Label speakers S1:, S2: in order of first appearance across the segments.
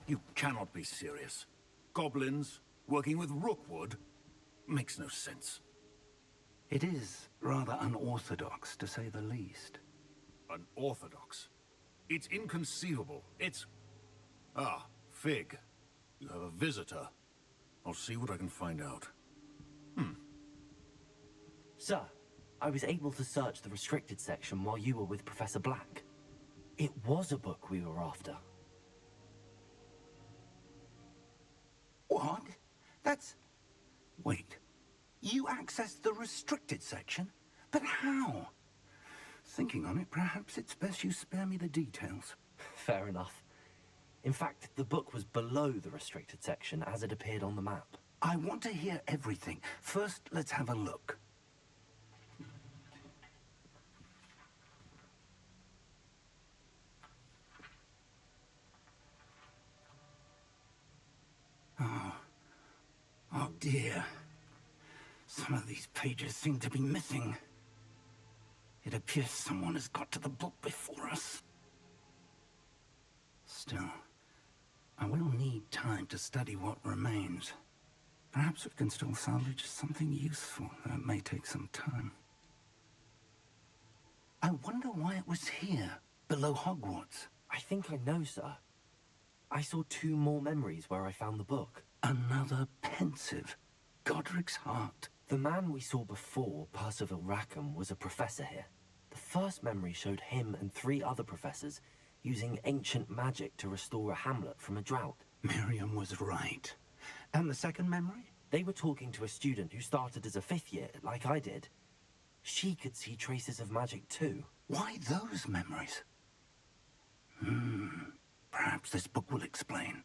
S1: You cannot be serious. Goblins working with Rookwood makes no sense.
S2: It is rather unorthodox, to say the least.
S1: Unorthodox? It's inconceivable. It's... Ah, Fig. You have a visitor. I'll see what I can find out.
S3: Sir, I was able to search the restricted section while you were with Professor Black. It was a book we were after.
S2: What? That's... Wait. You accessed the restricted section? But how? Thinking on it, perhaps it's best you spare me the details.
S3: Fair enough. In fact, the book was below the restricted section as it appeared on the map.
S2: I want to hear everything. First, let's have a look. Oh dear. Some of these pages seem to be missing. It appears someone has got to the book before us. Still, I will need time to study what remains. Perhaps we can still salvage something useful, though it may take some time. I wonder why it was here, below Hogwarts.
S3: I think I know, sir. I saw 2 more memories where I found the book.
S2: Another pensive. Godric's heart.
S3: The man we saw before, Percival Rackham, was a professor here. The first memory showed him and 3 other professors using ancient magic to restore a hamlet from a drought.
S2: Miriam was right. And the second memory?
S3: They were talking to a student who started as a 5th year, like I did. She could see traces of magic too.
S2: Why those memories? Perhaps this book will explain.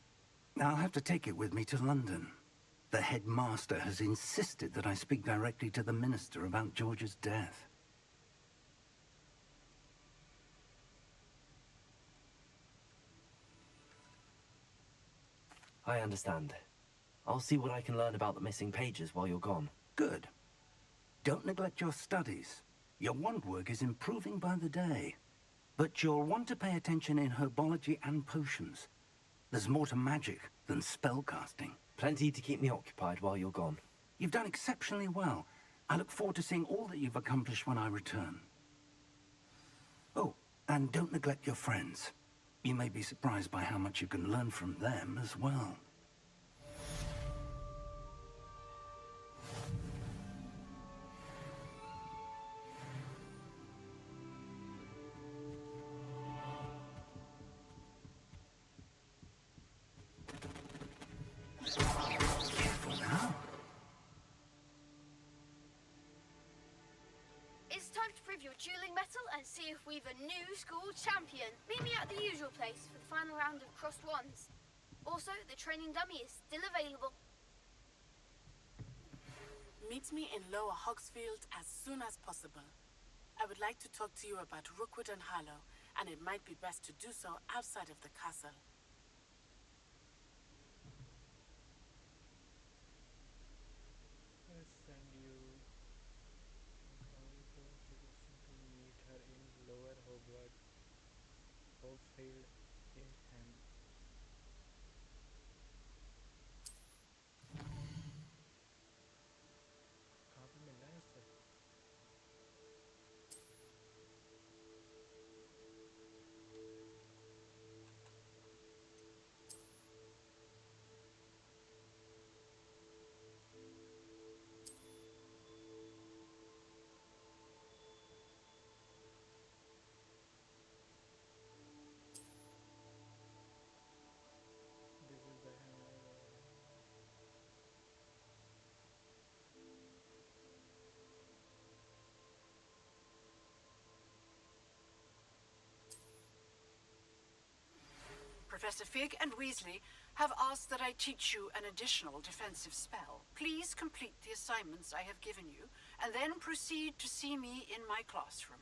S2: I'll have to take it with me to London. The headmaster has insisted that I speak directly to the minister about George's death.
S3: I understand. I'll see what I can learn about the missing pages while you're gone.
S2: Good. Don't neglect your studies. Your wand work is improving by the day. But you'll want to pay attention in herbology and potions. There's more to magic than spellcasting.
S3: Plenty to keep me occupied while you're gone.
S2: You've done exceptionally well. I look forward to seeing all that you've accomplished when I return. Oh, and don't neglect your friends. You may be surprised by how much you can learn from them as well. Careful now.
S4: It's time to prove your dueling mettle and see if we've a new school champion. Meet me at the usual place for the final round of crossed wands. Also, the training dummy is still available.
S5: Meet me in Lower Hogsfield as soon as possible. I would like to talk to you about Rookwood and Harlow, and it might be best to do so outside of the castle.
S6: I'll send you to meet her in Lower Hogsfield in Ham. कहाँ पे मिलना है उससे? This is the
S5: Professor Fig and Weasley have asked that I teach you an additional defensive spell. Please complete the assignments I have given you, and then proceed to see me in my classroom.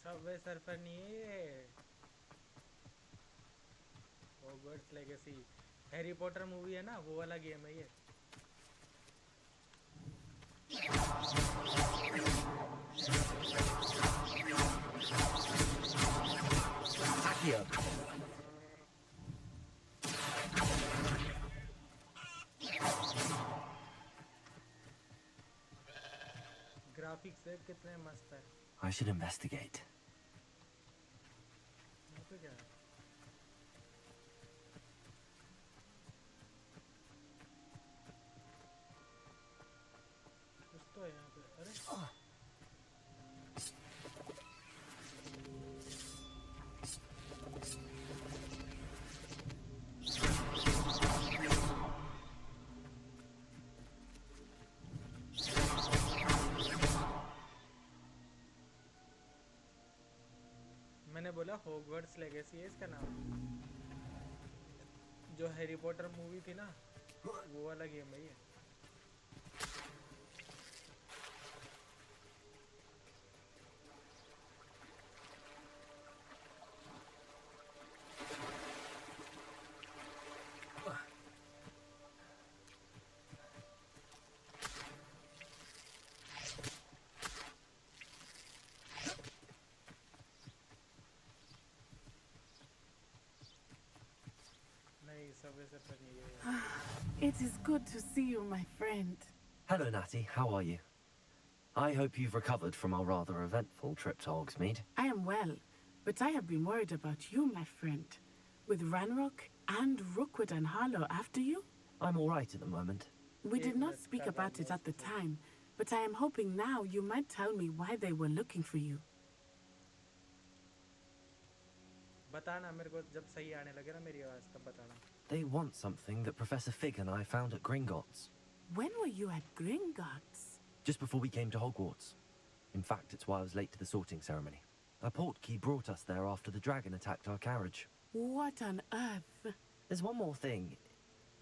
S6: Subway surfer नहीं है ये। Hogwarts legacy Harry Potter movie है ना, वो वाला game है ये।
S3: Accio.
S6: Graphics देख कितने मस्त है।
S3: I should investigate.
S6: यहाँ पे क्या है? कुछ तो है यहाँ पे। अरे मैंने बोला हॉगवर्ट्स लेगेसी है इसका नाम। जो हैरी पॉटर मूवी थी ना, वो वाला गेम है ये। नहीं, सबवे सर्फर नहीं है।
S7: It is good to see you, my friend.
S3: Hello, Natty. How are you? I hope you've recovered from our rather eventful trip to Hogsmeade.
S7: I am well, but I have been worried about you, my friend. With Ranrock and Rookwood and Harlow after you?
S3: I'm all right at the moment.
S7: We did not speak about it at the time, but I am hoping now you might tell me why they were looking for you.
S6: बताना मेरे को जब सही आने लगे ना मेरी आवाज, तब बताना।
S3: They want something that Professor Fig and I found at Gringotts.
S7: When were you at Gringotts?
S3: Just before we came to Hogwarts. In fact, it's why I was late to the sorting ceremony. A portkey brought us there after the dragon attacked our carriage.
S7: What on earth?
S3: There's one more thing.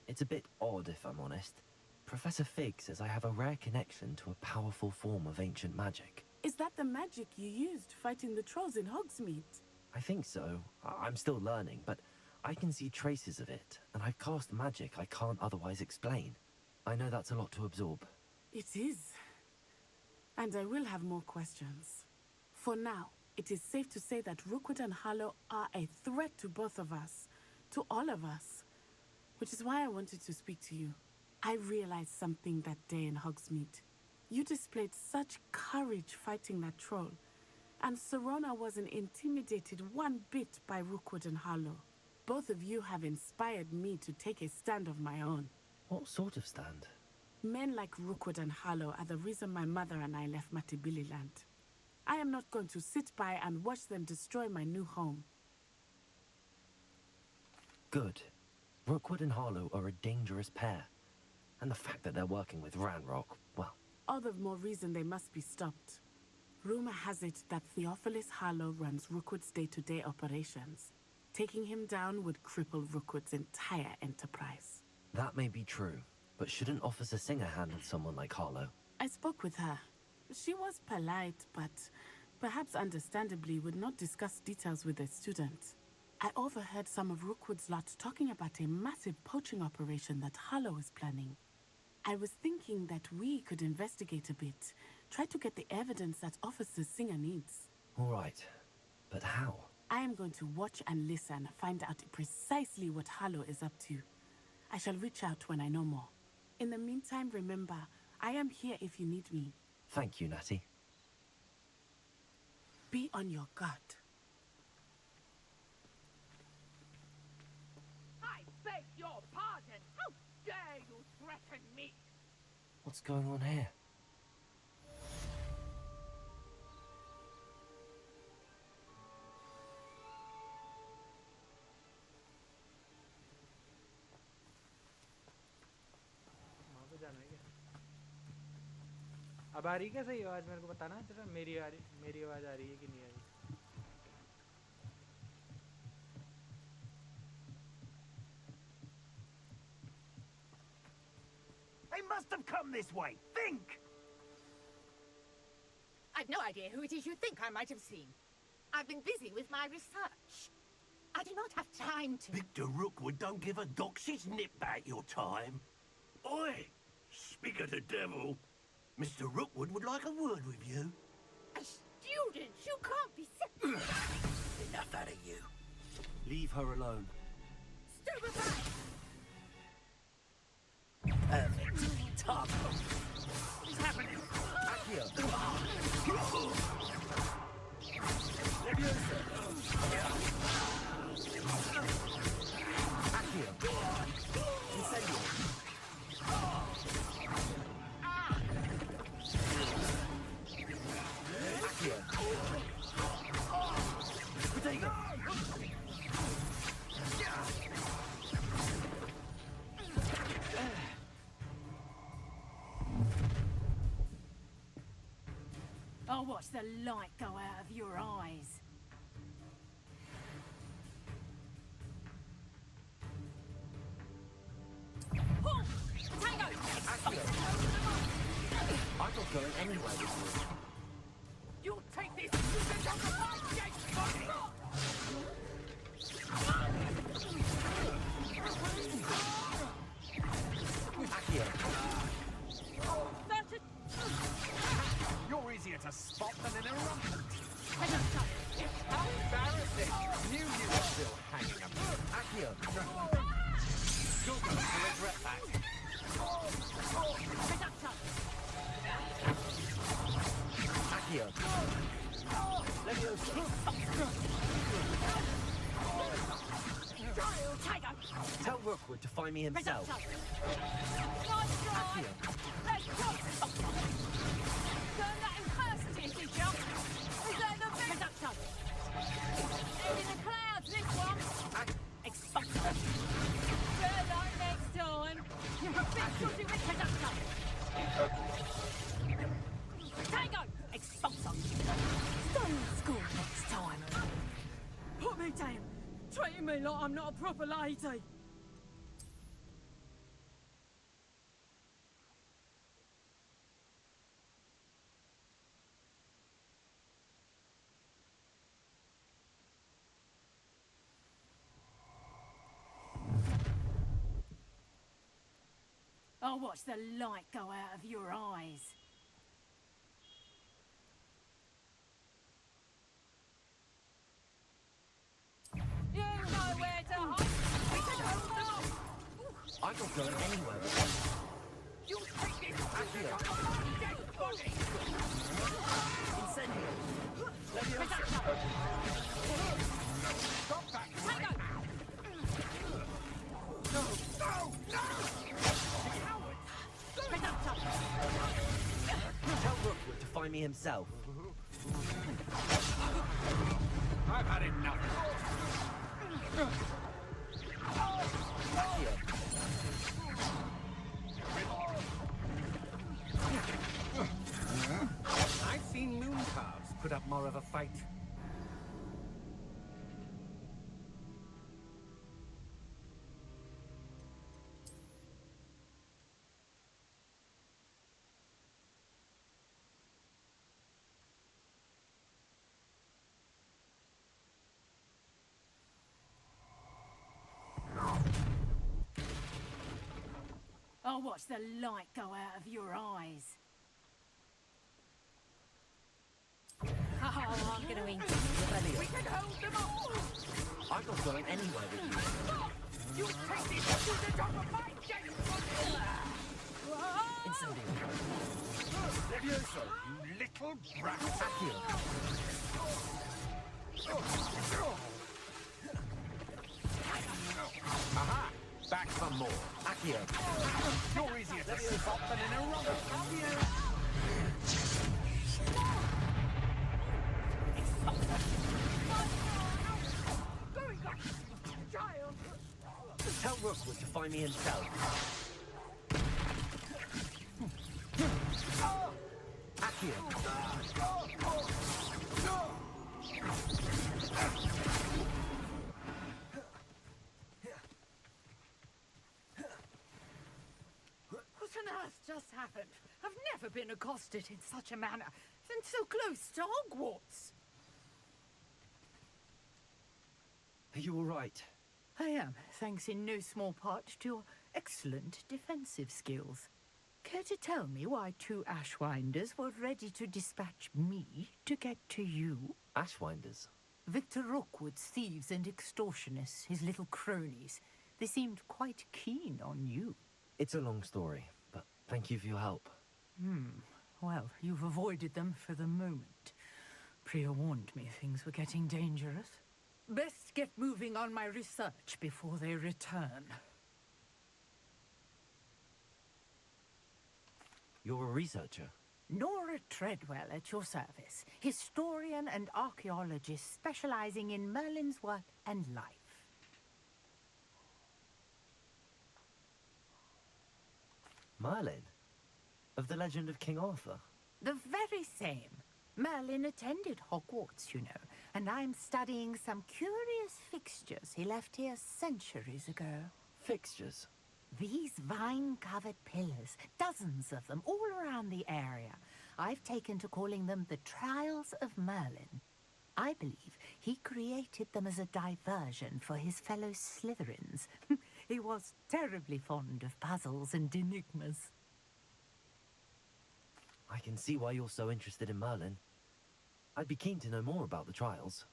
S3: It's a bit odd, if I'm honest. Professor Fig says I have a rare connection to a powerful form of ancient magic.
S7: Is that the magic you used fighting the trolls in Hogsmeade?
S3: I think so. I'm still learning, but I can see traces of it, and I've cast magic I can't otherwise explain. I know that's a lot to absorb.
S7: It is. And I will have more questions. For now, it is safe to say that Rookwood and Harlow are a threat to both of us. To all of us. Which is why I wanted to speak to you. I realized something that day in Hogsmeade. You displayed such courage fighting that troll. And Serona wasn't intimidated one bit by Rookwood and Harlow. Both of you have inspired me to take a stand of my own.
S3: What sort of stand?
S7: Men like Rookwood and Harlow are the reason my mother and I left Matibili land. I am not going to sit by and watch them destroy my new home.
S3: Good. Rookwood and Harlow are a dangerous pair. And the fact that they're working with Ranrock, well...
S7: All the more reason they must be stopped. Rumor has it that Theophilus Harlow runs Rookwood's day-to-day operations. Taking him down would cripple Rookwood's entire enterprise.
S3: That may be true, but shouldn't Officer Singer handle someone like Harlow?
S7: I spoke with her. She was polite, but perhaps understandably would not discuss details with a student. I overheard some of Rookwood's lot talking about a massive poaching operation that Harlow is planning. I was thinking that we could investigate a bit, try to get the evidence that Officer Singer needs.
S3: All right, but how?
S7: I am going to watch and listen, find out precisely what Harlow is up to. I shall reach out when I know more. In the meantime, remember, I am here if you need me.
S3: Thank you, Natty.
S7: Be on your guard.
S8: I beg your pardon! How dare you threaten me?
S3: What's going on here?
S6: वहाँ पे जाना है क्या? अब आ रही क्या सही आवाज? मेरे को बताना जरा, मेरी आवाज आ रही है कि नहीं आ रही?
S9: They must have come this way. Think!
S8: I've no idea who it is you think I might have seen. I've been busy with my research. I do not have time to...
S9: Victor Rookwood don't give a doxy's nip back your time. Oi! Speak of the devil. Mr. Rookwood would like a word with you.
S8: A student? You can't be...
S9: Enough out of you.
S2: Leave her alone.
S8: Stupefy!
S9: Perfect. Tough. What's happening?
S3: Accio! Accio! Incendio! Accio! Potato!
S8: I'll watch the light go out of your eyes. Tango!
S3: Accio! I'm not going anywhere with you.
S8: You'll take this! You can go to my gate!
S3: Accio!
S9: You're easier to spot than in a rumpet.
S3: How embarrassing! Knew you were still hanging up. Accio! You're going to regret that. Accio! Tell Rookwood to find me himself. Accio!
S8: Turn that in person, did you? Is that the big... In the clouds, this one. Expulsor. Turn that next time. You're a bit shooting with conductor. Tango! Expulsor. Stone school next time. Put me down. Treating me like I'm not a proper lady. I'll watch the light go out of your eyes. You know where to hide. We can hold them off.
S3: I'm not going anywhere with you.
S8: You'll take this.
S3: Accio!
S8: Dead body.
S3: Incendio!
S8: Stop that. Tango!
S3: Tell Rookwood to find me himself.
S9: I've had enough.
S3: Accio!
S9: I've seen moon calves put up more of a fight.
S8: I'll watch the light go out of your eyes. Oh, I'm going to eat you. We can hold them off.
S3: I'm not going anywhere with you.
S8: You take this to the top of my gate.
S3: Incendio!
S9: Levioso, you little brat.
S3: Accio!
S9: Aha! Back for more.
S3: Accio!
S9: You're easier to spot than in a rumpet.
S3: Tell Rookwood to find me himself. Accio!
S8: What on earth just happened? I've never been accosted in such a manner, and so close to Hogwarts.
S3: Are you all right?
S10: I am, thanks in no small part to your excellent defensive skills. Care to tell me why two Ashwinders were ready to dispatch me to get to you?
S3: Ashwinders?
S10: Victor Rookwood's thieves and extortionists, his little cronies. They seemed quite keen on you.
S3: It's a long story, but thank you for your help.
S10: Well, you've avoided them for the moment. Priya warned me things were getting dangerous. Best get moving on my research before they return.
S3: You're a researcher?
S10: Nora Treadwell at your service, historian and archaeologist specializing in Merlin's work and life.
S3: Merlin? Of the legend of King Arthur?
S10: The very same. Merlin attended Hogwarts, you know, and I'm studying some curious fixtures he left here centuries ago.
S3: Fixtures?
S10: These vine-covered pillars, dozens of them, all around the area. I've taken to calling them the Trials of Merlin. I believe he created them as a diversion for his fellow Slytherins. He was terribly fond of puzzles and enigmas.
S3: I can see why you're so interested in Merlin. I'd be keen to know more about the trials.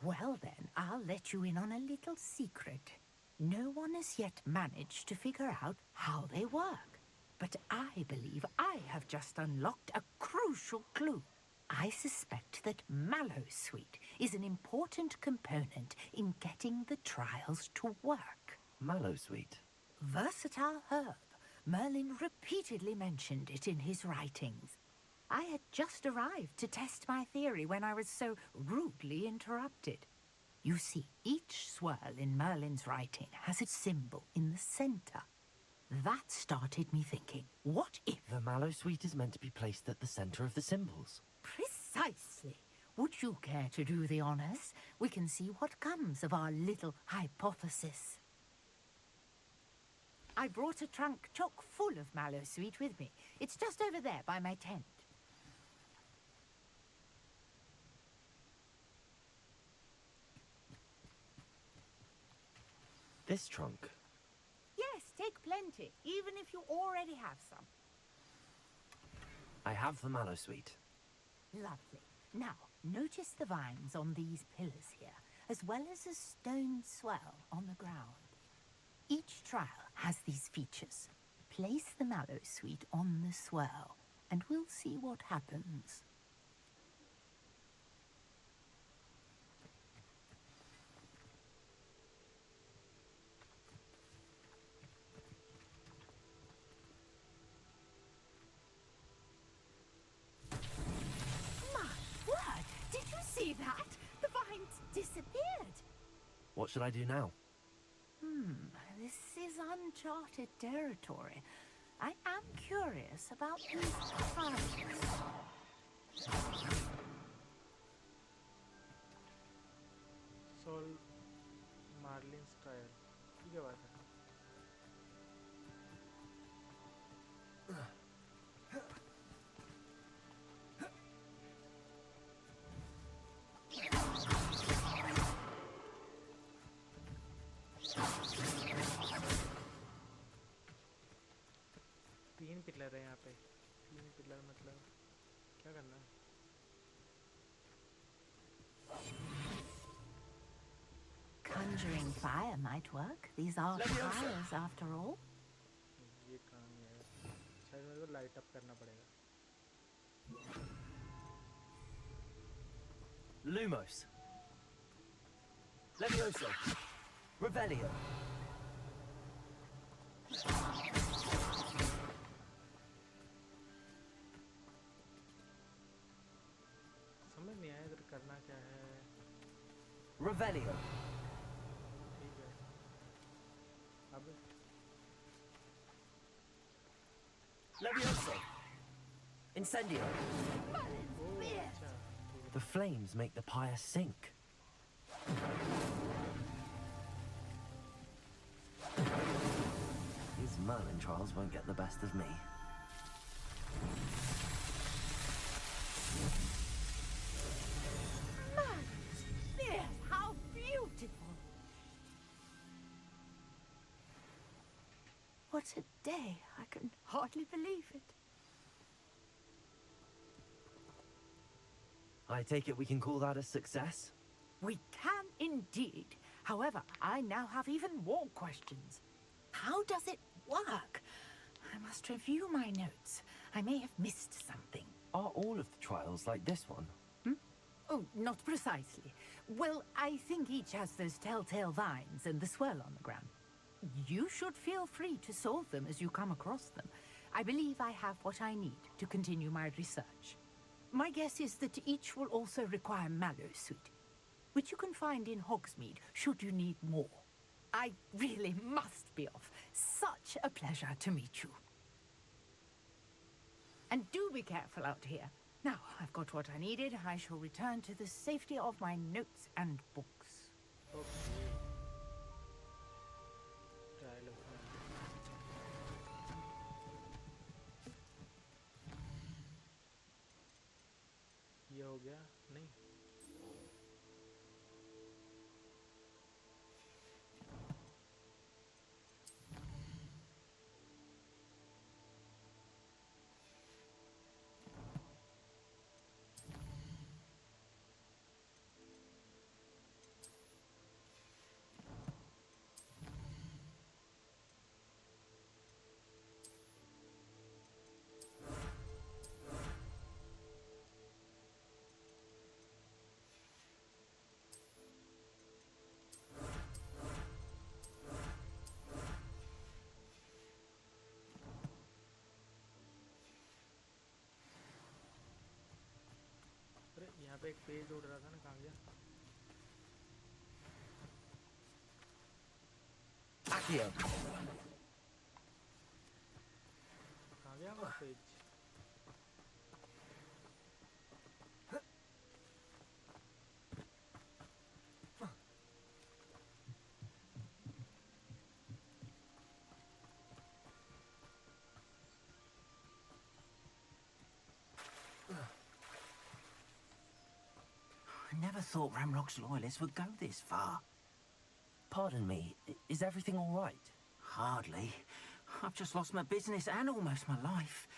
S10: Well then, I'll let you in on a little secret. No one has yet managed to figure out how they work. But I believe I have just unlocked a crucial clue. I suspect that Mallowsweet is an important component in getting the trials to work.
S3: Mallowsweet?
S10: Versatile herb. Merlin repeatedly mentioned it in his writings. I had just arrived to test my theory when I was so rudely interrupted. You see, each swirl in Merlin's writing has a symbol in the center. That started me thinking, what if...
S3: The Mallowsweet is meant to be placed at the center of the symbols.
S10: Precisely. Would you care to do the honors? We can see what comes of our little hypothesis. I brought a trunk chock full of Mallowsweet with me. It's just over there by my tent.
S3: This trunk?
S10: Yes, take plenty, even if you already have some.
S3: I have the Mallowsweet.
S10: Lovely. Now, notice the vines on these pillars here, as well as a stone swell on the ground. Each trial has these features. Place the Mallowsweet on the swell, and we'll see what happens. See that? The vines disappeared.
S3: What should I do now?
S10: This is uncharted territory. I am curious about these vines.
S6: Solve Marlin's trial. ठीक है बात है. तीन pillar है यहाँ पे. तीन pillar मतलब क्या करना है?
S10: Conjuring fire might work. These are fires after all.
S6: ये काम नहीं है. शायद मेरे को लाइट अप करना पड़ेगा.
S3: Lumos. Levioso. Revelio.
S6: समझ नहीं आया इधर करना क्या है.
S3: Revelio.
S6: ठीक है. अब
S3: Levioso. Incendio.
S6: अच्छा.
S3: The flames make the pyre sink. These Merlin trials won't get the best of me.
S10: Yes, how beautiful! What a day. I can hardly believe it.
S3: I take it we can call that a success?
S10: We can indeed. However, I now have even more questions. How does it work? I must review my notes. I may have missed something.
S3: Are all of the trials like this one?
S10: Oh, not precisely. Well, I think each has those telltale vines and the swirl on the ground. You should feel free to solve them as you come across them. I believe I have what I need to continue my research. My guess is that each will also require mallow sweet, which you can find in Hogsmeade should you need more. I really must be off. Such a pleasure to meet you. And do be careful out here. Now, I've got what I needed. I shall return to the safety of my notes and books.
S6: Okay. Trial of ये हो गया नहीं अरे यहाँ पे एक page उड़ रहा था ना कहाँ गया
S3: Accio!
S6: कहाँ गया वो page
S2: I never thought Ramrock's loyalists would go this far.
S3: Pardon me, is everything all right?
S2: Hardly. I've just lost my business and almost my life.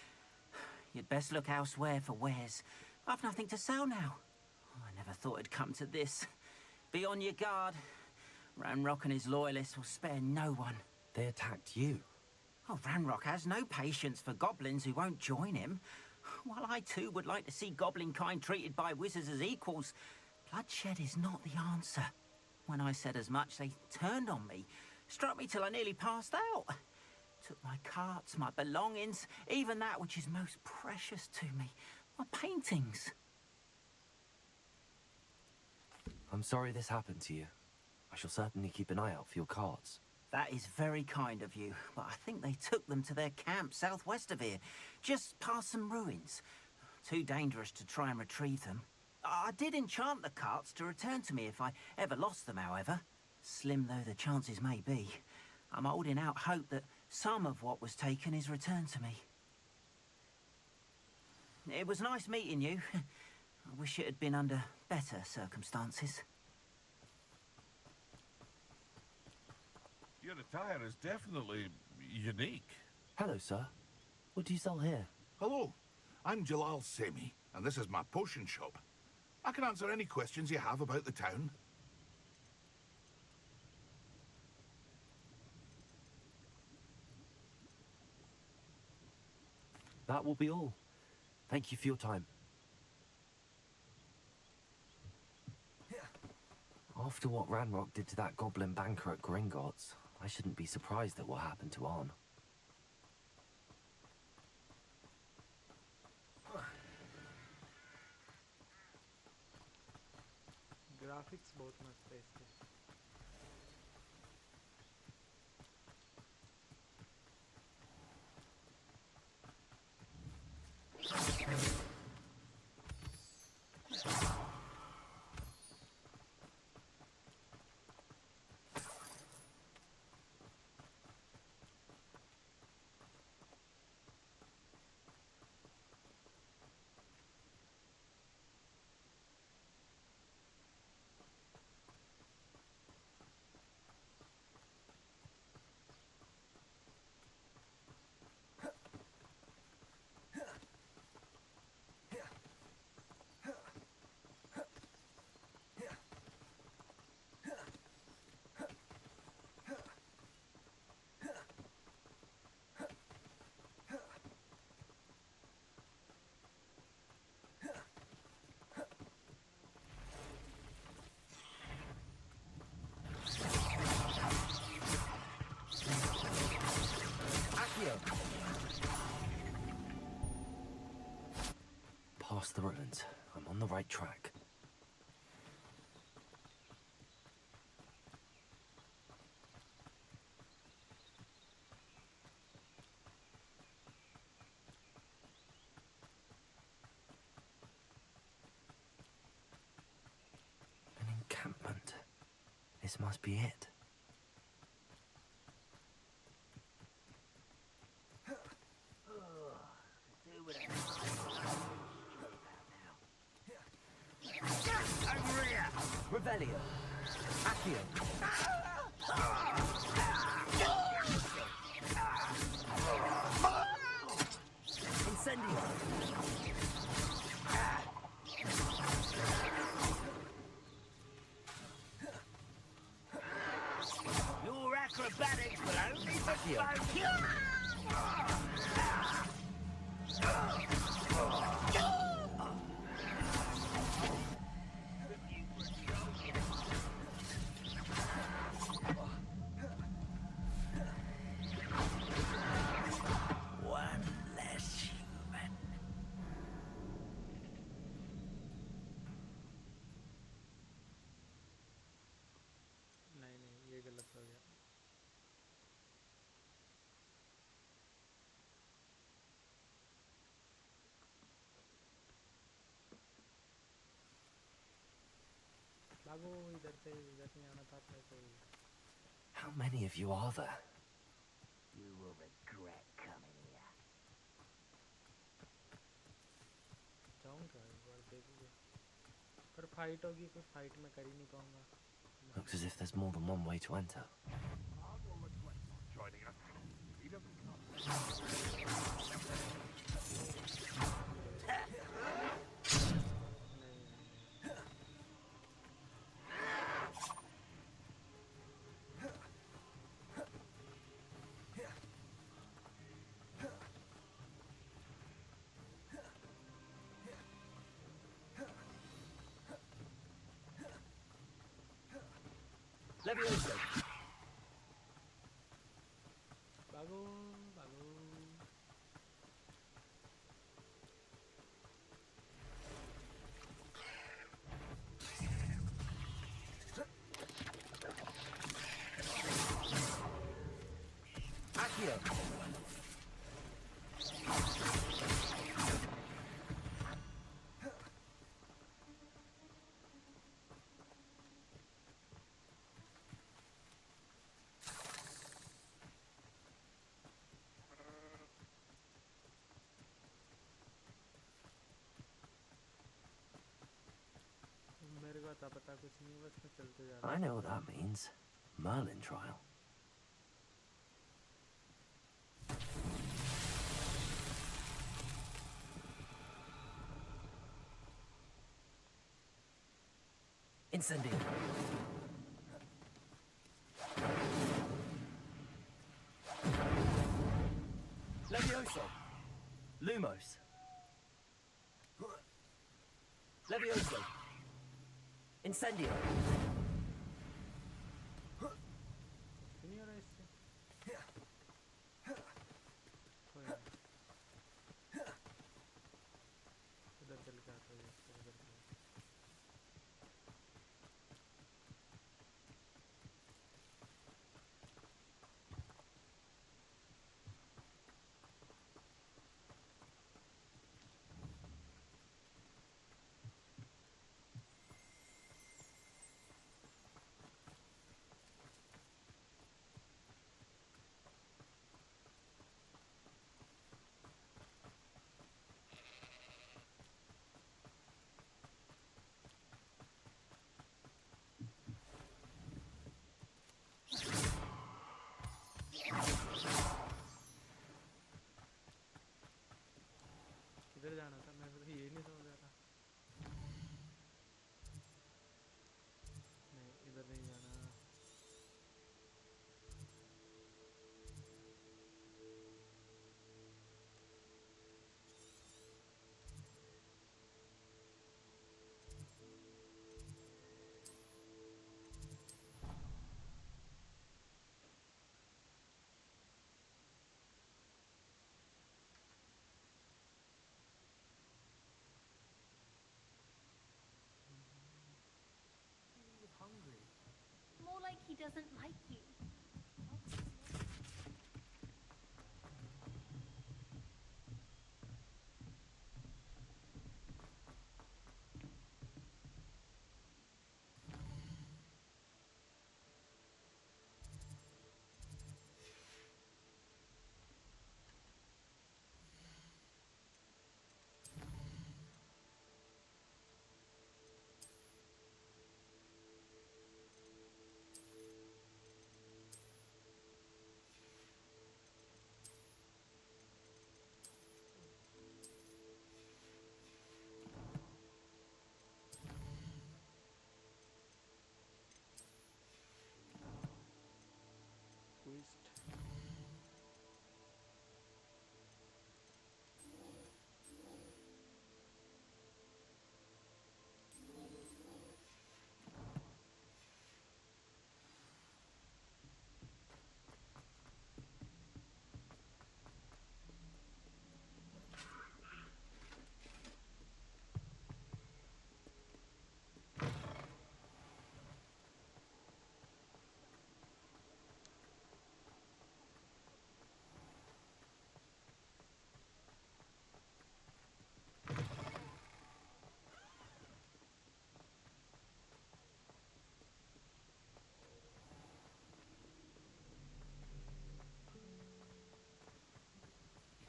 S2: You'd best look elsewhere for wares. I've nothing to sell now. I never thought it'd come to this. Be on your guard. Ranrock and his loyalists will spare no one.
S3: They attacked you.
S2: Oh, Ranrock has no patience for goblins who won't join him. While I too would like to see goblin kind treated by wizards as equals, bloodshed is not the answer. When I said as much, they turned on me, struck me till I nearly passed out. Took my carts, my belongings, even that which is most precious to me, my paintings.
S3: I'm sorry this happened to you. I shall certainly keep an eye out for your cards.
S2: That is very kind of you, but I think they took them to their camp southwest of here, just past some ruins. Too dangerous to try and retrieve them. I did enchant the carts to return to me if I ever lost them, however. Slim though the chances may be, I'm holding out hope that some of what was taken is returned to me. It was nice meeting you. I wish it had been under better circumstances.
S11: Your attire is definitely unique.
S3: Hello, sir. What do you sell here?
S1: Hello, I'm Jalal Semi, and this is my potion shop. I can answer any questions you have about the town.
S3: That will be all. Thank you for your time. After what Ranrock did to that goblin banker at Gringotts, I shouldn't be surprised at what happened to Arn.
S6: Graphics बहुत मस्त है इसके
S3: past the ruins. I'm on the right track. An encampment. This must be it. Revelio. Accio. Incendio.
S9: Your acrobatics will only be one less human.
S6: नहीं ये गलत हो गया. भागो इधर से, इधर नहीं आना था अपने को.
S3: How many of you are there?
S9: You will regret coming here.
S6: जाऊंगा एक बार देखूंगा. पर फाइट होगी, कोई फाइट में कर ही नहीं पाऊंगा.
S3: Looks as if there's more than one way to enter.
S11: Joining us. Freedom.
S3: Levioso.
S6: भागो भागो.
S3: Accio.
S6: मेरे को आता पता कुछ नहीं, बस मैं चलते जा रहा
S3: I know what that means. Merlin trial. Incendio. Levioso. Lumos. Levioso. Incendio.
S6: नहीं हो रहा इससे. कोई नहीं. उधर चल के आता है इससे, उधर से.
S8: doesn't like you.
S6: Twist.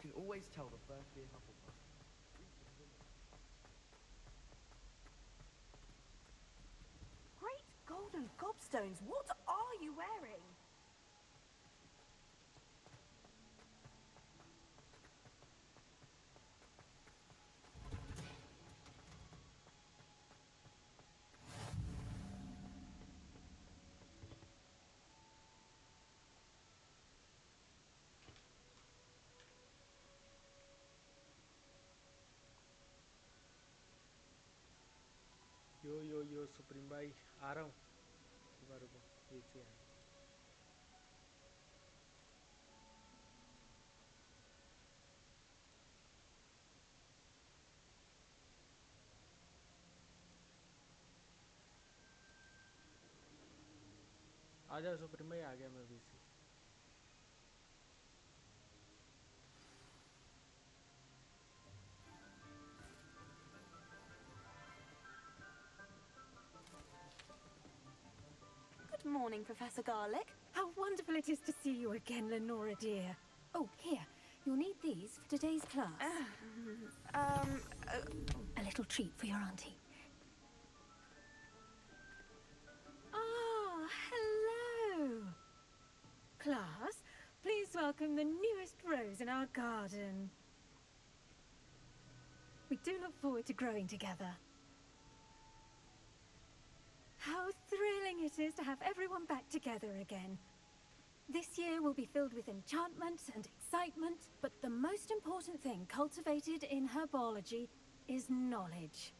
S12: You can always tell the first year Hufflepuff.
S8: Great golden gobstones, what are you wearing?
S6: Yo supreme भाई आ रहा हूँ रुको ये से है आ जाओ सुप्रीम भाई आ गया मैं VC
S8: Good morning, Professor Garlick. How wonderful it is to see you again, Lenora dear. Oh, here. You'll need these for today's class. A little treat for your auntie. Ah, hello. Class, please welcome the newest rose in our garden. We do look forward to growing together. How thrilling it is to have everyone back together again. This year will be filled with enchantment and excitement, but the most important thing cultivated in herbology is knowledge.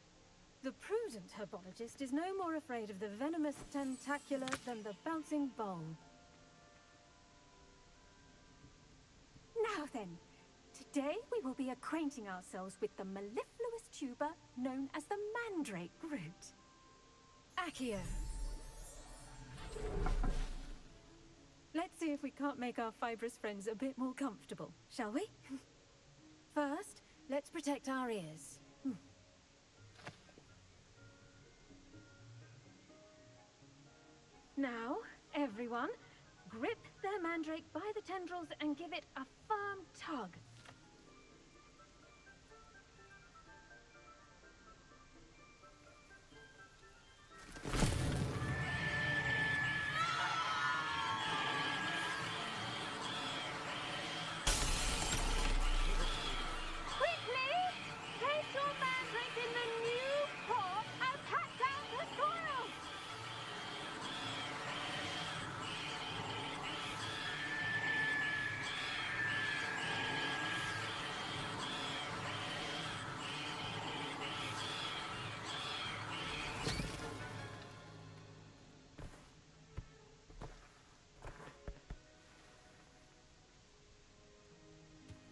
S8: The prudent herbologist is no more afraid of the venomous tentacular than the bouncing bulb. Now then, today we will be acquainting ourselves with the mellifluous tuber known as the mandrake root. Accio. Let's see if we can't make our fibrous friends a bit more comfortable, shall we? First, let's protect our ears. Now, everyone, grip their mandrake by the tendrils and give it a firm tug.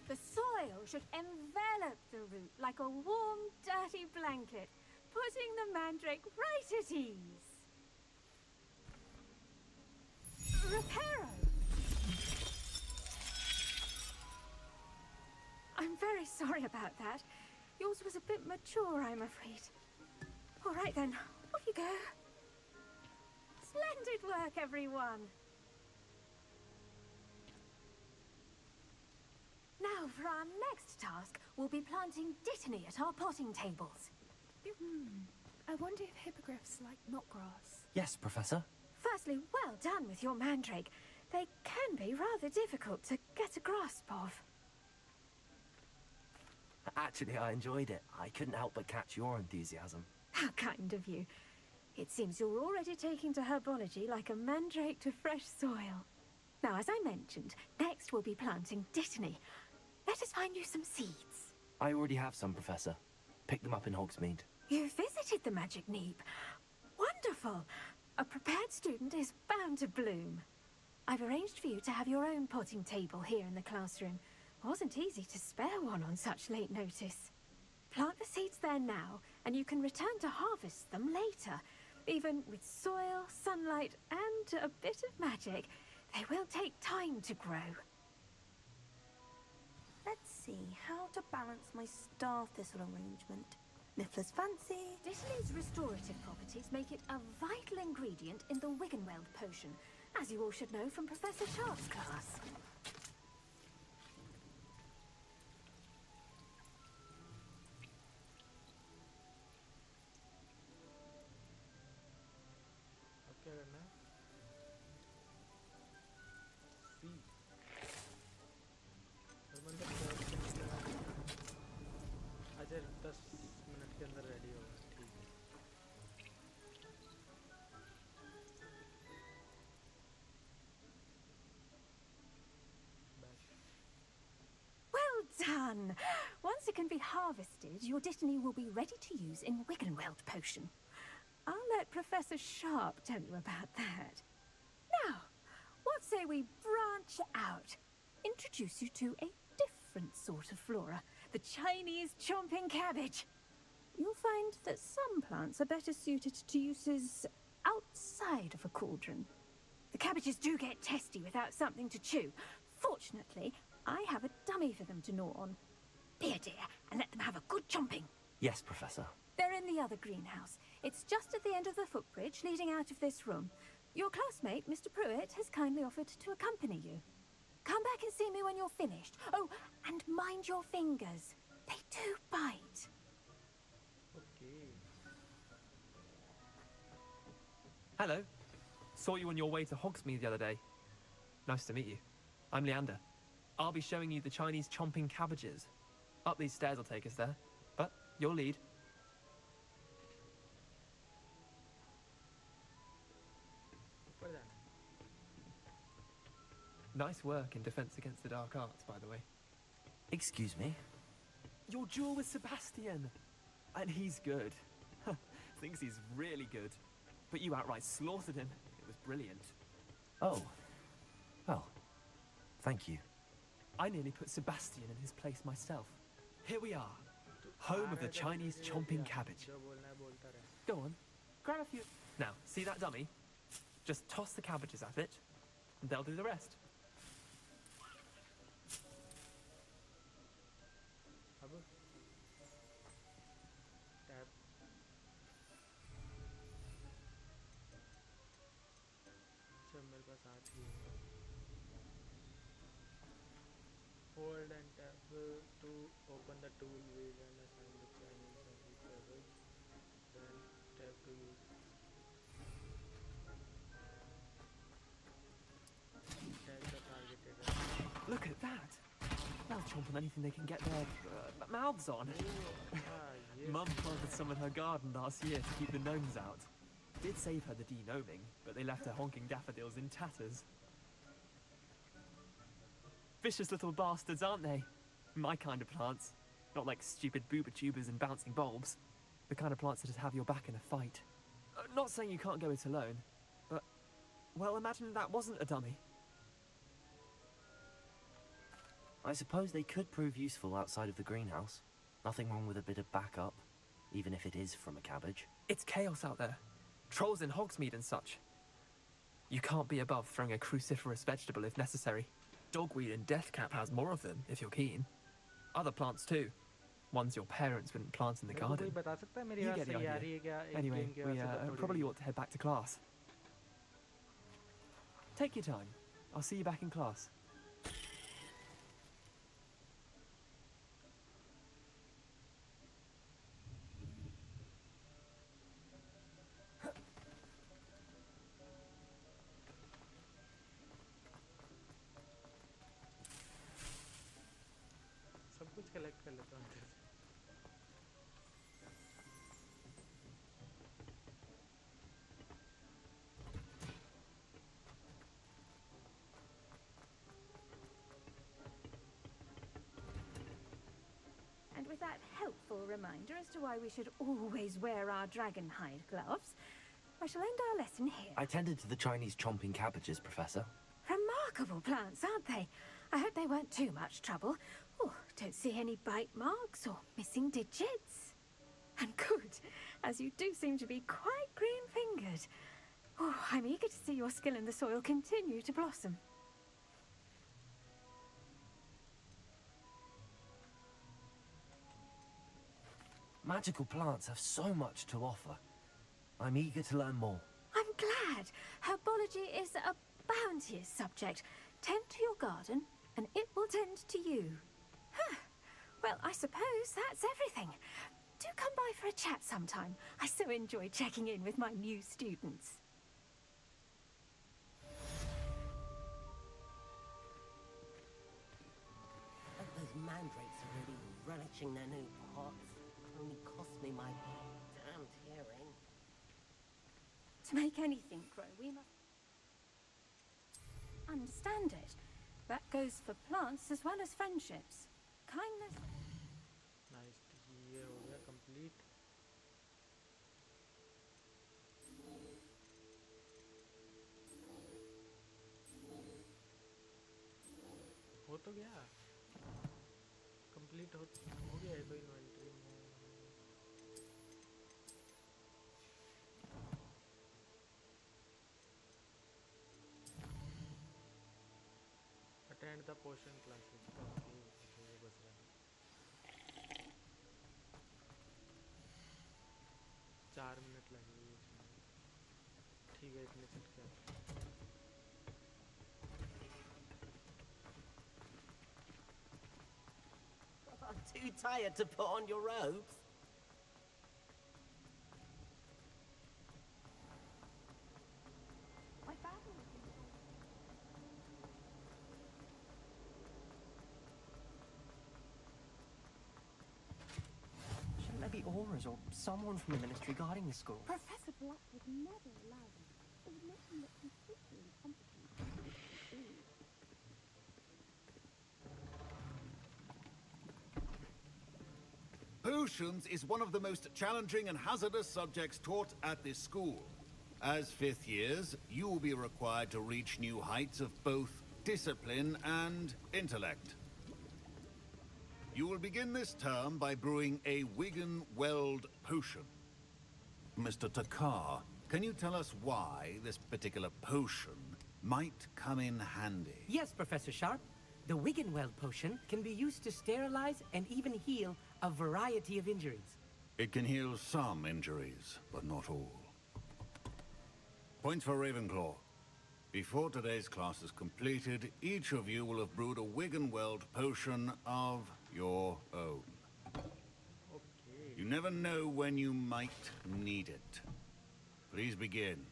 S8: The soil should envelop the root like a warm, dirty blanket, putting the mandrake right at ease. Reparo! I'm very sorry about that. Yours was a bit mature, I'm afraid. All right then, off you go. Splendid work, everyone. Now, for our next task, we'll be planting dittany at our potting tables.
S7: I wonder if hippogriffs like knotgrass.
S3: Yes, Professor.
S8: Firstly, well done with your mandrake. They can be rather difficult to get a grasp of.
S3: Actually, I enjoyed it. I couldn't help but catch your enthusiasm.
S8: How kind of you. It seems you're already taking to herbology like a mandrake to fresh soil. Now, as I mentioned, next we'll be planting dittany. Let us find you some seeds.
S3: I already have some, Professor. Picked them up in Hogsmeade.
S8: You visited the Magic Neep. Wonderful. A prepared student is bound to bloom. I've arranged for you to have your own potting table here in the classroom. Wasn't easy to spare one on such late notice. Plant the seeds there now, and you can return to harvest them later. Even with soil, sunlight, and a bit of magic, they will take time to grow.
S13: Let's see how to balance my star thistle arrangement. Niffler's fancy.
S8: Dittany's restorative properties make it a vital ingredient in the Wiggenweld potion, as you all should know from Professor Sharp's class.
S6: अब क्या करना है? C. और मतलब अच्छा 10 minute के अंदर ready होगा ठीक है
S8: Well done! Once it can be harvested, your dittany will be ready to use in Wiggenweld potion. I'll let Professor Sharp tell you about that. Now, what say we branch out? Introduce you to a different sort of flora, the Chinese chomping cabbage. You'll find that some plants are better suited to uses outside of a cauldron. The cabbages do get testy without something to chew. Fortunately, I have a dummy for them to gnaw on. Be a dear and let them have a good chomping.
S3: Yes, Professor.
S8: They're in the other greenhouse. It's just at the end of the footbridge leading out of this room. Your classmate, Mr. Pruitt, has kindly offered to accompany you. Come back and see me when you're finished. Oh, and mind your fingers. They do bite.
S6: okay
S14: Hello. Saw you on your way to Hogsmeade the other day. Nice to meet you. I'm Leander. I'll be showing you the Chinese chomping cabbages. Up these stairs will take us there, but you'll lead.
S6: ऊपर जाना है
S14: Nice work in Defense Against the Dark Arts, by the way.
S3: Excuse me?
S14: Your duel with Sebastian! And he's good. Thinks he's really good. But you outright slaughtered him. It was brilliant.
S3: Oh. Well, thank you.
S14: I nearly put Sebastian in his place myself. Here we are. Home of the Chinese chomping cabbage.
S6: जो बोलना है बोलता रहे
S14: Go on, grab a few. Now, see that dummy? Just toss the cabbages at it, and they'll do the rest.
S6: अब tap अच्छा मेरे पास आठ ही है hold and tab to open the tool wheel and assign the Chinese and cabbage then tab to use tag the targeted area.
S14: Look at that! They'll chomp on anything they can get their mouths on.
S6: yeah.
S14: Mum planted some in her garden last year to keep the gnomes out. Did save her the de-gnoming, but they left her honking daffodils in tatters. Vicious little bastards, aren't they? My kind of plants. Not like stupid booba tubers and bouncing bulbs. The kind of plants that just have your back in a fight. Not saying you can't go it alone, but... well, imagine that wasn't a dummy.
S3: I suppose they could prove useful outside of the greenhouse. Nothing wrong with a bit of backup, even if it is from a cabbage.
S14: It's chaos out there. Trolls in Hogsmeade and such. You can't be above throwing a cruciferous vegetable if necessary. Dogweed and deathcap has more of them, if you're keen. Other plants too. Ones your parents wouldn't plant in the
S6: मेरे को
S14: garden.
S6: कोई बता सकता है मेरी
S14: You
S6: बात
S14: get the
S6: सही आ
S14: idea.
S6: रही है क्या एक
S14: Anyway,
S6: गेम के
S14: we
S6: बाद setup थोड़ी
S14: probably
S6: नहीं।
S14: ought to head back to class. Take your time. I'll see you back in class.
S6: सब कुछ कलेक्ट कर लेता हूँ अंदर से।
S8: And with that helpful reminder as to why we should always wear our dragon hide gloves, I shall end our lesson here.
S3: I tended to the Chinese chomping cabbages, Professor.
S8: Remarkable plants, aren't they? I hope they weren't too much trouble. Oh, don't see any bite marks or missing digits. And good, as you do seem to be quite green-fingered. Oh, I'm eager to see your skill in the soil continue to blossom.
S3: Magical plants have so much to offer. I'm eager to learn more.
S8: I'm glad. Herbology is a bounteous subject. Tend to your garden, and it will tend to you. Huh. Well, I suppose that's everything. Do come by for a chat sometime. I so enjoy checking in with my new students.
S15: Those mandrakes are really relishing their new pots. Only cost me my damned hearing.
S8: To make anything grow, we must understand it. That goes for plants as well as friendships. Kindness.
S6: Nice, ये हो गया complete. हो तो गया, complete हो गया है। कोई इन्वेंटरी में attend the potion classes. Okay, वो बस रहा है। 4 मिनट लगेंगे इसमें। ठीक है, इतने सेट किया।
S15: I'm too tired to put on your robes.
S8: My family.
S12: Shouldn't there be auras or someone from the ministry guarding the school?
S7: Professor Black would never allow them. It would make him look completely incompetent.
S1: Potions is one of the most challenging and hazardous subjects taught at this school. As fifth years, you will be required to reach new heights of both discipline and intellect. You will begin this term by brewing a Wigan-Weld potion. Mr. Takar, can you tell us why this particular potion might come in handy?
S16: Yes, Professor Sharp. The Wigan-Weld potion can be used to sterilize and even heal a variety of injuries.
S1: It can heal some injuries, but not all. Points for Ravenclaw. Before today's class is completed, each of you will have brewed a Wigan-Weld potion of your own.
S6: Okay.
S1: You never know when you might need it. Please begin.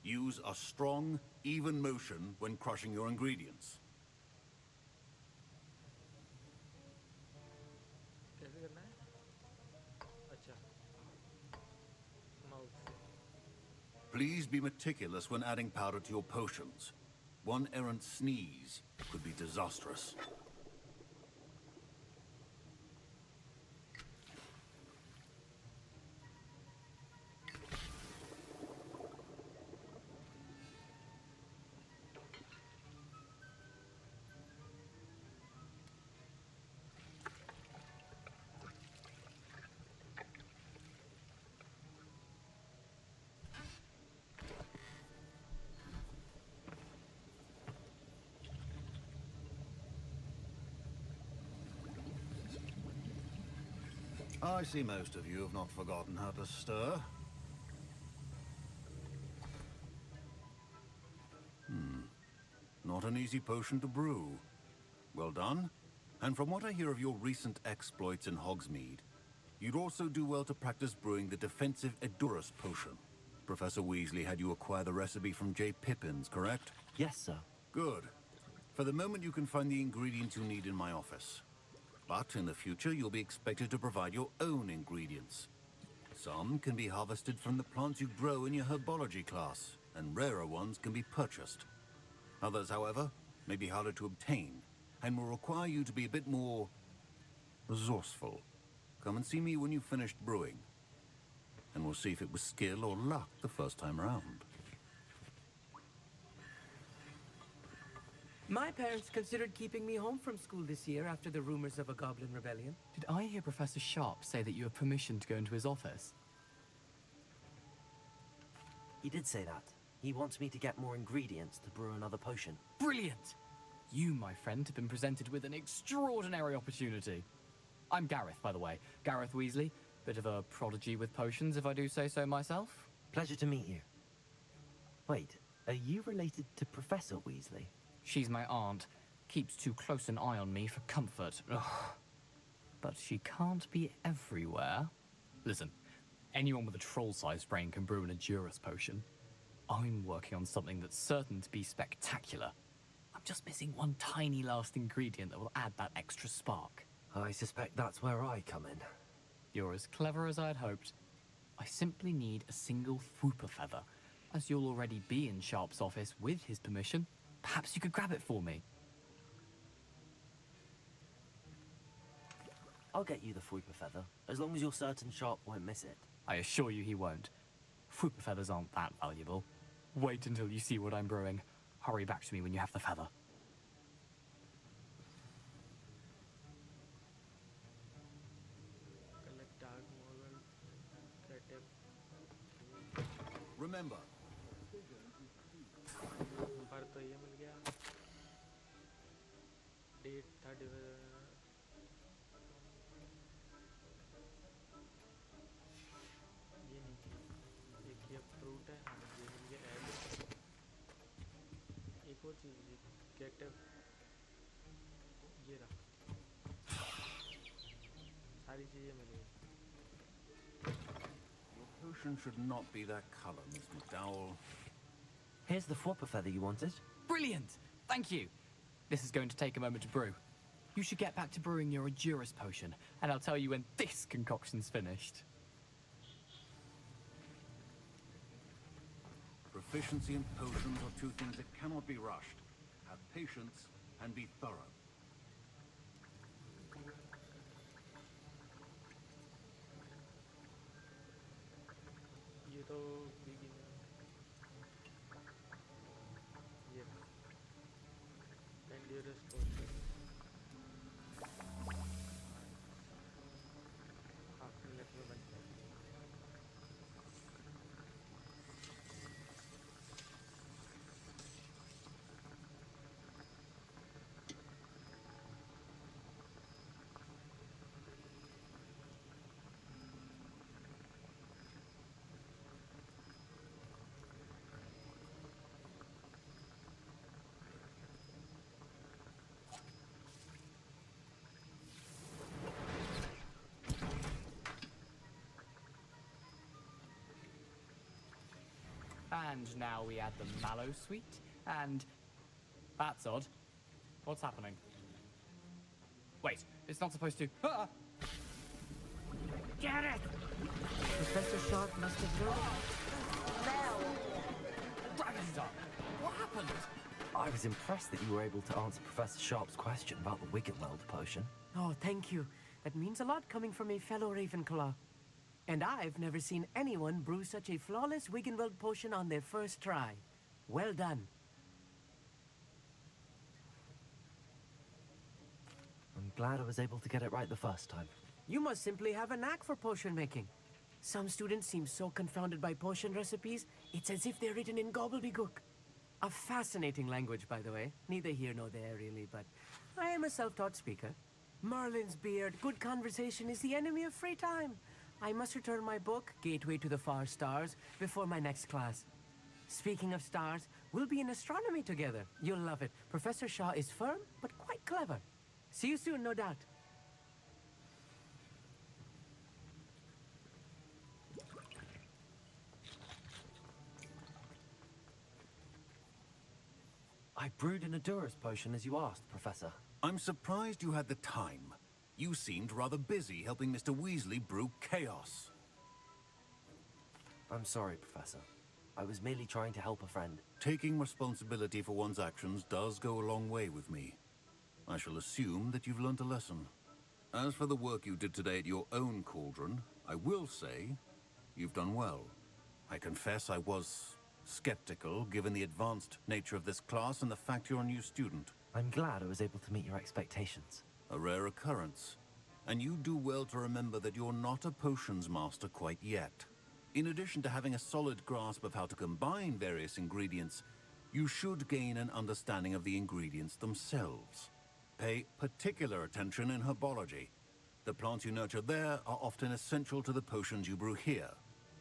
S1: Use a strong, even motion when crushing your ingredients.
S6: कैसे करना है? अच्छा, mouse से।
S1: Please be meticulous when adding powder to your potions. One errant sneeze could be disastrous. I see most of you have not forgotten how to stir. Not an easy potion to brew. Well done. And from what I hear of your recent exploits in Hogsmeade, you'd also do well to practice brewing the defensive Edurus potion. Professor Weasley had you acquire the recipe from J. Pippins, correct?
S3: Yes, sir.
S1: Good. For the moment, you can find the ingredients you need in my office. But in the future, you'll be expected to provide your own ingredients. Some can be harvested from the plants you grow in your herbology class, and rarer ones can be purchased. Others, however, may be harder to obtain, and will require you to be a bit more resourceful. Come and see me when you've finished brewing, and we'll see if it was skill or luck the first time round.
S16: My parents considered keeping me home from school this year after the rumors of a goblin rebellion.
S17: Did I hear Professor Sharp say that you have permission to go into his office?
S3: He did say that. He wants me to get more ingredients to brew another potion.
S17: Brilliant! You, my friend, have been presented with an extraordinary opportunity. I'm Gareth, by the way. Gareth Weasley. Bit of a prodigy with potions, if I do say so myself.
S3: Pleasure to meet you. Wait, are you related to Professor Weasley?
S17: She's my aunt. Keeps too close an eye on me for comfort. Ugh. But she can't be everywhere. Listen, anyone with a troll-sized brain can brew an Edurus potion. I'm working on something that's certain to be spectacular. I'm just missing one tiny last ingredient that will add that extra spark.
S3: I suspect that's where I come in.
S17: You're as clever as I'd hoped. I simply need a single Fwooper feather. As you'll already be in Sharp's office with his permission, perhaps you could grab it for me.
S3: I'll get you the Fwooper feather, as long as you're certain Sharp won't miss it.
S17: I assure you he won't. Fwooper feathers aren't that valuable. Wait until you see what I'm brewing. Hurry back to me when you have the feather.
S6: Collect dark marble, creative.
S1: Remember,
S6: पर तो ये मिल गया date था ये नहीं एक ये fruit है हाँ ये मिल गया एग एक और चीज़ कैक्टिव ये रहा सारी चीज़ें मिल गई
S1: your potion should not be that color, Miss McDowell.
S3: Here's the Fwooper feather you wanted.
S17: Brilliant! Thank you! This is going to take a moment to brew. You should get back to brewing your Edurus potion, and I'll tell you when this concoction's finished.
S1: Proficiency in potions are two things that cannot be rushed. Have patience and be thorough.
S6: ये तो beginner ये endurance portion half minute में बन जाएगा
S17: And now we add the mallow sweet, and... That's odd. What's happening? Wait, it's not supposed to... Ah!
S16: Get it! Professor Sharp must have known.
S17: Dragonstar! What happened?
S3: I was impressed that you were able to answer Professor Sharp's question about the Wiggenweld potion.
S16: Oh, thank you. That means a lot coming from a fellow Ravenclaw. And I've never seen anyone brew such a flawless Wiggenweld potion on their first try. Well done.
S3: I'm glad I was able to get it right the first time.
S16: You must simply have a knack for potion making. Some students seem so confounded by potion recipes, it's as if they're written in gobbledygook. A fascinating language, by the way. Neither here nor there, really, but I am a self-taught speaker. Merlin's beard, good conversation is the enemy of free time. I must return my book, Gateway to the Far Stars, before my next class. Speaking of stars, we'll be in astronomy together. You'll love it. Professor Shaw is firm, but quite clever. See you soon, no doubt.
S3: I brewed an Adurus potion as you asked, Professor.
S1: I'm surprised you had the time. You seemed rather busy helping Mr. Weasley brew chaos.
S3: I'm sorry, Professor. I was merely trying to help a friend.
S1: Taking responsibility for one's actions does go a long way with me. I shall assume that you've learnt a lesson. As for the work you did today at your own cauldron, I will say you've done well. I confess I was skeptical, given the advanced nature of this class and the fact you're a new student.
S3: I'm glad I was able to meet your expectations.
S1: A rare occurrence. And you do well to remember that you're not a potions master quite yet. In addition to having a solid grasp of how to combine various ingredients, you should gain an understanding of the ingredients themselves. Pay particular attention in herbology. The plants you nurture there are often essential to the potions you brew here.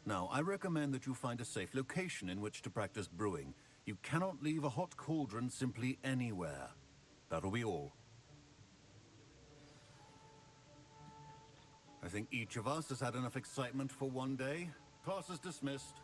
S1: Now, I recommend that you find a safe location in which to practice brewing. You cannot leave a hot cauldron simply anywhere. That'll be all. I think each of us has had enough excitement for one day. Class is dismissed.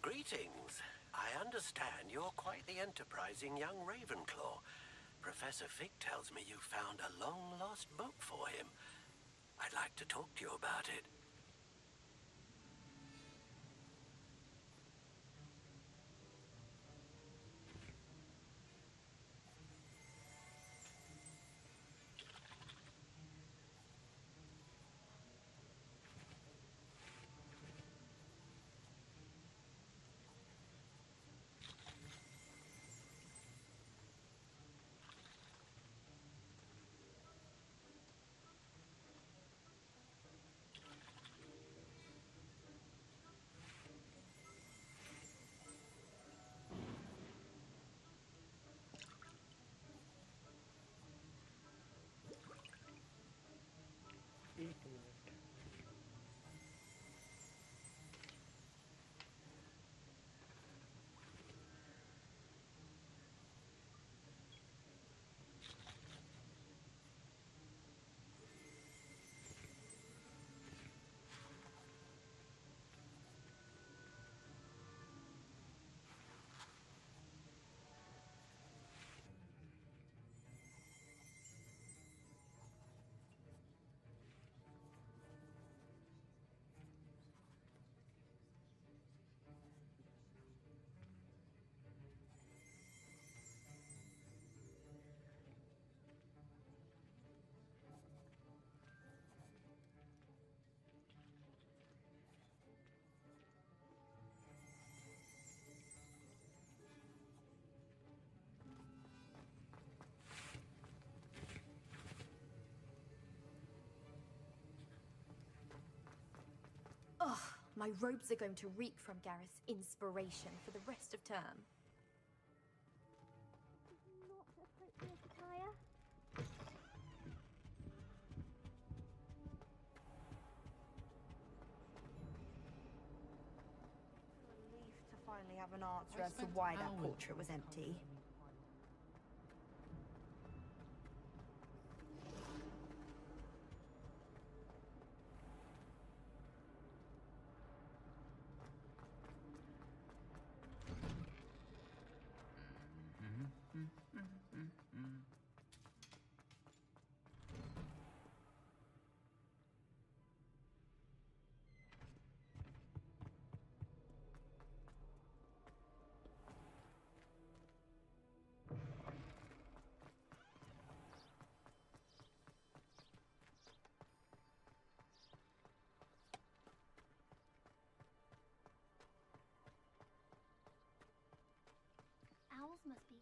S9: Greetings. I understand you're quite the enterprising young Ravenclaw. Professor Fig tells me you found a long-lost book for him. I'd like to talk to you about it.
S18: Ugh, my robes are going to reek from Gareth's inspiration for the rest of term.
S4: Not appropriate attire.
S13: Relief to finally have an answer as to why that portrait was empty.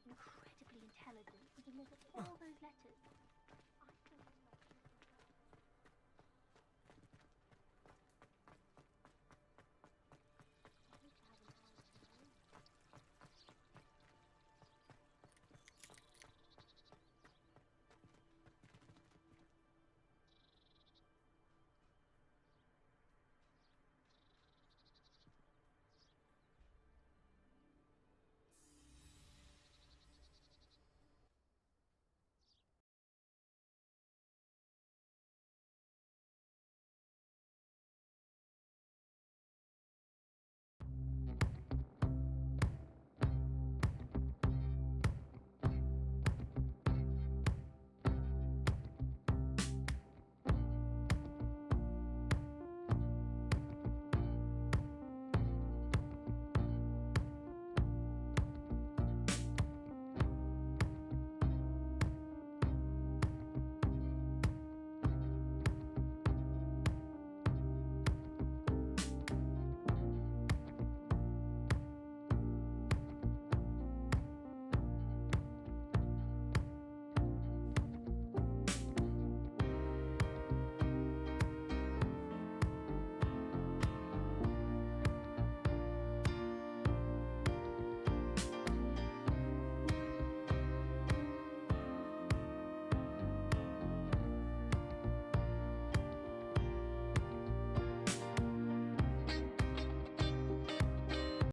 S4: incredibly intelligent, who delivered all those letters.